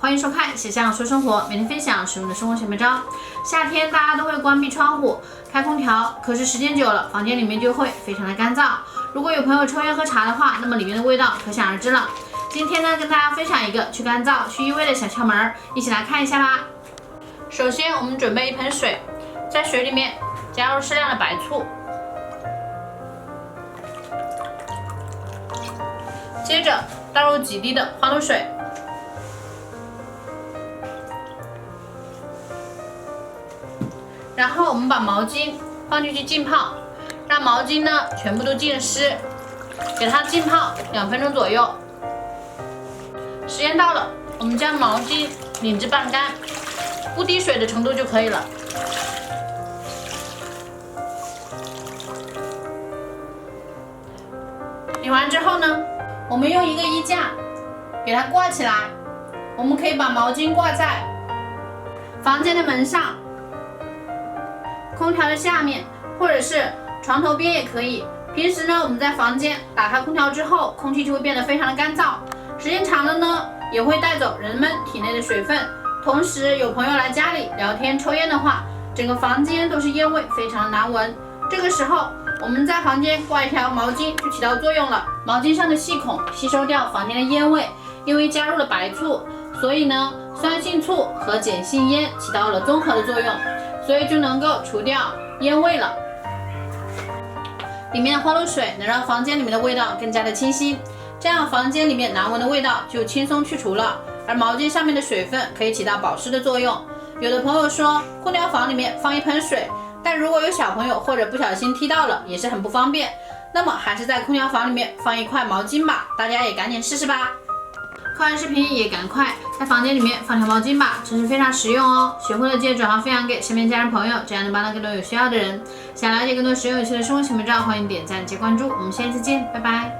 欢迎收看写象说生活，每天分享实用的生活小妙招。夏天大家都会关闭窗户、开空调，可是时间久了，房间里面就会非常的干燥。如果有朋友抽烟喝茶的话，那么里面的味道可想而知了。今天呢，跟大家分享一个去干燥、去异味的小窍门，一起来看一下吧。首先，我们准备一盆水，在水里面加入适量的白醋，接着倒入几滴的花露水，然后我们把毛巾放进去浸泡，让毛巾呢全部都浸湿，给它浸泡2分钟左右。时间到了，我们将毛巾拧至半干，不滴水的程度就可以了。拧完之后呢，我们用一个衣架给它挂起来。我们可以把毛巾挂在房间的门上、空调的下面，或者是床头边也可以。平时呢，我们在房间打开空调之后，空气就会变得非常的干燥，时间长了呢，也会带走人们体内的水分。同时，有朋友来家里聊天抽烟的话，整个房间都是烟味，非常的难闻。这个时候，我们在房间挂一条毛巾就起到作用了。毛巾上的细孔吸收掉房间的烟味，因为加入了白醋，所以呢，酸性醋和碱性烟起到了综合的作用，所以就能够除掉烟味了。里面的花露水能让房间里面的味道更加的清新，这样房间里面难闻的味道就轻松去除了。而毛巾上面的水分可以起到保湿的作用。有的朋友说，空调房里面放一盆水，但如果有小朋友或者不小心踢到了，也是很不方便。那么还是在空调房里面放一块毛巾吧，大家也赶紧试试吧。看完视频也赶快在房间里面放条毛巾吧，真是非常实用哦。学会了记得转发分享给身边家人朋友，这样能帮到更多有需要的人。想了解更多实用有趣的生活小妙招，欢迎点赞及关注。我们下期再见，拜拜。